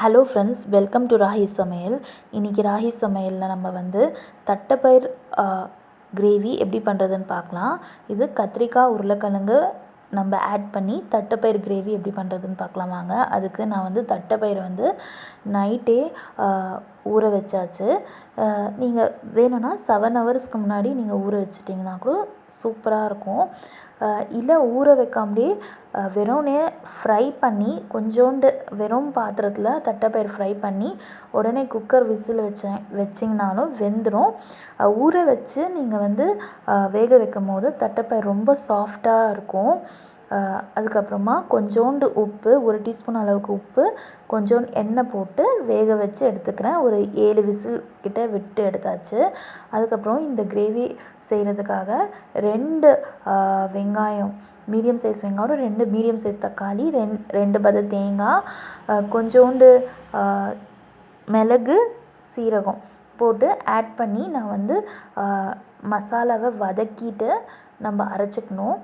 Hello friends, welcome to Rahi சமையல். இன்றைக்கி ராஹி சமையலில் நம்ம வந்து தட்டைப்பயிர் கிரேவி எப்படி பண்ணுறதுன்னு பார்க்கலாம். இது கத்திரிக்காய் உருளைக்கிழங்கு நம்ம ஆட் பண்ணி தட்டைப்பயிர் கிரேவி எப்படி பண்ணுறதுன்னு பார்க்கலாம் வாங்க. அதுக்கு நான் வந்து தட்டைப்பயிர் வந்து நைட்டே ஊற வச்சாச்சு. நீங்கள் வேணும்னா 7 ஹவர்ஸ்க்கு முன்னாடி நீங்கள் ஊற வச்சிட்டிங்கன்னா கூட சூப்பராக இருக்கும். இல்லை ஊற வைக்காமலே வெறும்னே ஃப்ரை பண்ணி கொஞ்சோண்டு வெறும் பாத்திரத்தில் தட்டைப்பயிர் ஃப்ரை பண்ணி உடனே குக்கர் விசில் வச்சிங்கனாலும் வெந்துடும். ஊற வச்சு நீங்கள் வந்து வேக வைக்கும் போது தட்டைப்பயிர் ரொம்ப சாஃப்டாக இருக்கும். அதுக்கப்புறமா கொஞ்சோண்டு உப்பு, 1 டீஸ்பூன் அளவுக்கு உப்பு, கொஞ்சோண்டு எண்ணெய் போட்டு வேக வச்சு எடுத்துக்கிறேன். ஒரு 7 விசில் கிட்ட விட்டு எடுத்தாச்சு. அதுக்கப்புறம் இந்த கிரேவி செய்கிறதுக்காக 2 வெங்காயம், மீடியம் சைஸ் வெங்காயம், 2 மீடியம் சைஸ் தக்காளி, 2 பத தேங்காய், கொஞ்சோண்டு மிளகு, சீரகம் போட்டு ஆட் பண்ணி நான் வந்து மசாலாவை வதக்கிட்டு நம்ம அரைச்சிக்கணும்.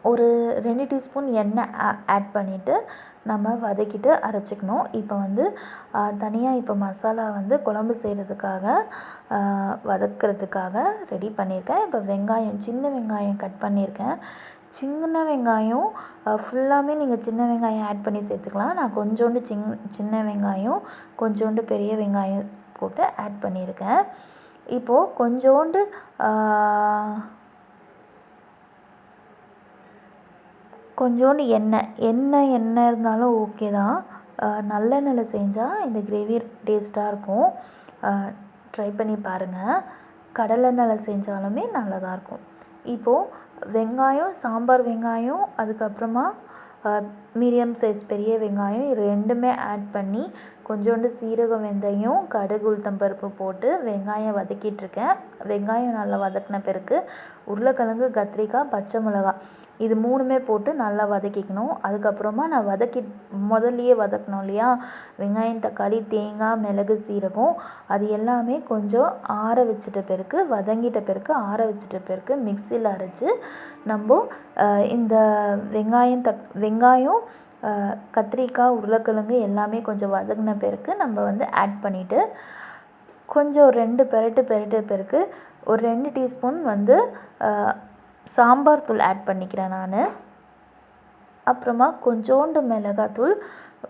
ஒரு 2 டீஸ்பூன் எண்ணெய் ஆட் பண்ணிவிட்டு நம்ம வதக்கிட்டு அரைச்சிக்கணும். இப்போ வந்து தனியாக இப்போ மசாலா வந்து குழம்பு செய்கிறதுக்காக வதக்கிறதுக்காக ரெடி பண்ணியிருக்கேன். இப்போ வெங்காயம், சின்ன வெங்காயம் கட் பண்ணியிருக்கேன். சின்ன வெங்காயம் ஃபுல்லாமே நீங்கள் சின்ன வெங்காயம் ஆட் பண்ணி சேர்த்துக்கலாம். நான் கொஞ்சோண்டு சின்ன வெங்காயம், கொஞ்சோண்டு பெரிய வெங்காயம் போட்டு ஆட் பண்ணியிருக்கேன். இப்போது கொஞ்சோண்டு எண்ணெய் இருந்தாலும் ஓகே தான். நல்லெண்ணெயில் செஞ்சால் இந்த கிரேவி டேஸ்ட்டாக இருக்கும். ட்ரை பண்ணி பாருங்கள். கடலெண்ணெயில் செஞ்சாலுமே நல்லதாக இருக்கும். இப்போது வெங்காயம், சாம்பார் வெங்காயம், அதுக்கப்புறமா மீடியம் சைஸ் பெரிய வெங்காயம், இது 2மே ஆட் பண்ணி கொஞ்சோண்டு சீரகம், வெந்தயம், கடுகு, உளுத்தம்பருப்பு போட்டு வெங்காயம் வதக்கிட்டுருக்கேன். வெங்காயம் நல்லா வதக்கின பிறகு உருளைக்கிழங்கு, கத்திரிக்காய், பச்சை மிளகாய் இது 3மே போட்டு நல்லா வதக்கிக்கணும். அதுக்கப்புறமா நான் முதல்லையே வதக்கணும் இல்லையா, வெங்காயம், தக்காளி, தேங்காய், மிளகு, சீரகம் அது எல்லாமே கொஞ்சம் ஆற வச்சுட்ட பிறகு வதங்கிட்ட பிறகு ஆற வச்சுட்ட பிறகு மிக்சியில் அரைச்சி நம்ம இந்த வெங்காயம், கத்திரிக்காய், உருளைக்கிழங்கு எல்லாமே கொஞ்சம் வதங்கின பிறகு நம்ம வந்து ஆட் பண்ணிவிட்டு கொஞ்சம் 2 பெரட்டு பிறகு ஒரு 2 டீஸ்பூன் வந்து சாம்பார் தூள் ஆட் பண்ணிக்கிறேன் நான். அப்புறமா கொஞ்சோண்டு மிளகாத்தூள்,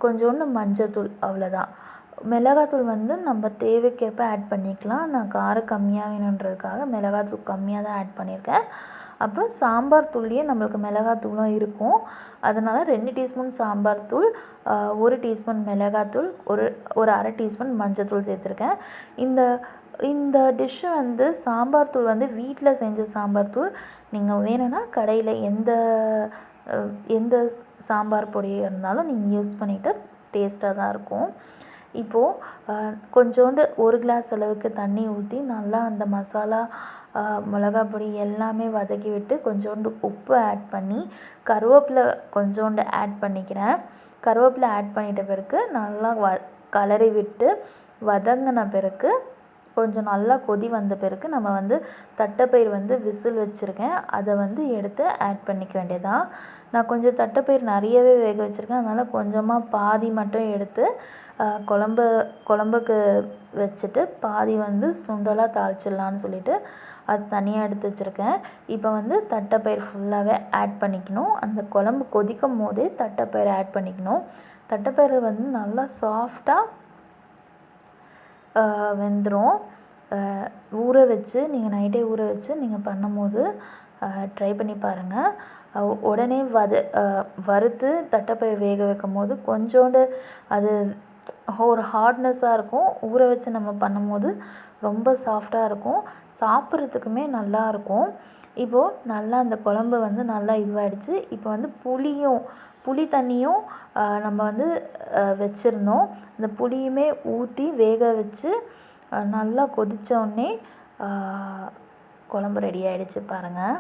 கொஞ்சோண்டு மஞ்சத்தூள், அவ்வளோதான். மிளகாத்தூள் வந்து நம்ம தேவைக்கேற்ப ஆட் பண்ணிக்கலாம். நான் காரம் கம்மியாக வேணுன்றதுக்காக மிளகாத்தூள் கம்மியாக தான் ஆட் பண்ணியிருக்கேன். அப்புறம் சாம்பார் தூள்லேயே நம்மளுக்கு மிளகாத்தூளும் இருக்கும். அதனால் 2 டீஸ்பூன் சாம்பார் தூள், 1 டீஸ்பூன் மிளகாத்தூள், ஒரு அரை டீஸ்பூன் மஞ்சத்தூள் சேர்த்துருக்கேன். இந்த டிஷ்ஷு வந்து சாம்பார் தூள் வந்து வீட்டில் செஞ்ச சாம்பார் தூள். நீங்கள் வேணும்னா கடையில் எந்த சாம்பார் பொடி இருந்தாலும் நீங்கள் யூஸ் பண்ணிவிட்டு டேஸ்ட்டாக தான் இருக்கும். இப்போது கொஞ்சோண்டு 1 கிளாஸ் அளவுக்கு தண்ணி ஊற்றி நல்லா அந்த மசாலா, மிளகா பொடி எல்லாமே வதக்கி விட்டு கொஞ்சோண்டு உப்பு ஆட் பண்ணி கருவேப்பிலை கொஞ்சோண்டு ஆட் பண்ணிக்கிறேன். கருவேப்பிலை ஆட் பண்ணிட்ட பிறகு நல்லா கலரி விட்டு வதங்கின பிறகு கொஞ்சம் நல்லா கொதி வந்த பிறகு நம்ம வந்து தட்டைப்பயிர் வந்து விசில் வச்சுருக்கேன், அதை வந்து எடுத்து ஆட் பண்ணிக்க வேண்டியதான். நான் கொஞ்சம் தட்டைப்பயிர் நிறையவே வேக வச்சுருக்கேன். அதனால் கொஞ்சமாக பாதி மட்டும் எடுத்து குழம்புக்கு வச்சுட்டு பாதி வந்து சுண்டலாக தாளிச்சிடலான்னு சொல்லிட்டு அது தனியாக எடுத்து வச்சுருக்கேன். இப்போ வந்து தட்டைப்பயிர் ஃபுல்லாகவே ஆட் பண்ணிக்கணும். அந்த குழம்பு கொதிக்கும் போதே தட்டைப்பயிர் ஆட் பண்ணிக்கணும். தட்டைப்பயிறு வந்து நல்லா சாஃப்டாக வெந்துடும். ஊற வச்சு நீங்கள் நைட்டே ஊற வச்சு நீங்கள் பண்ணும்போது ட்ரை பண்ணி பாருங்கள். உடனே வறுத்து தட்டைப்பயிர் வேக வைக்கும் போது கொஞ்சோண்டு அது ஒரு ஹார்ட்னஸ்ஸாக இருக்கும். ஊற வச்சு நம்ம பண்ணும்போது ரொம்ப சாஃப்டாக இருக்கும். சாப்பிட்றதுக்குமே நல்லாயிருக்கும். இப்போது நல்லா அந்த குழம்பு வந்து நல்லா இதுவாகிடுச்சு. இப்போ வந்து புளி தண்ணியும் நம்ம வந்து வச்சுருந்தோம். இந்த புளியுமே ஊற்றி வேக வச்சு நல்லா கொதித்தோடனே குழம்பு ரெடி ஆகிடுச்சு பாருங்கள்.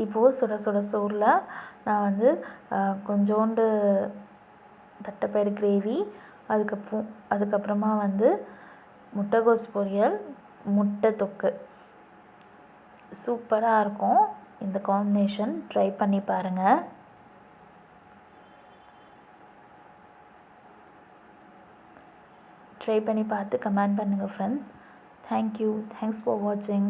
இப்போது சுட சுட சோறில் நான் வந்து கொஞ்சோண்டு தட்டைப்பயிறு கிரேவி, அதுக்கப்புறமா வந்து முட்டைகோஸ் பொரியல், முட்டை தொக்கு சூப்பராக இருக்கும். இந்த காம்பினேஷன் ட்ரை பண்ணி பாருங்கள். ட்ரை பண்ணி பார்த்து கமெண்ட் பண்ணுங்கள் ஃப்ரெண்ட்ஸ். தேங்க்யூ. தேங்க்ஸ் ஃபார் வாட்சிங்.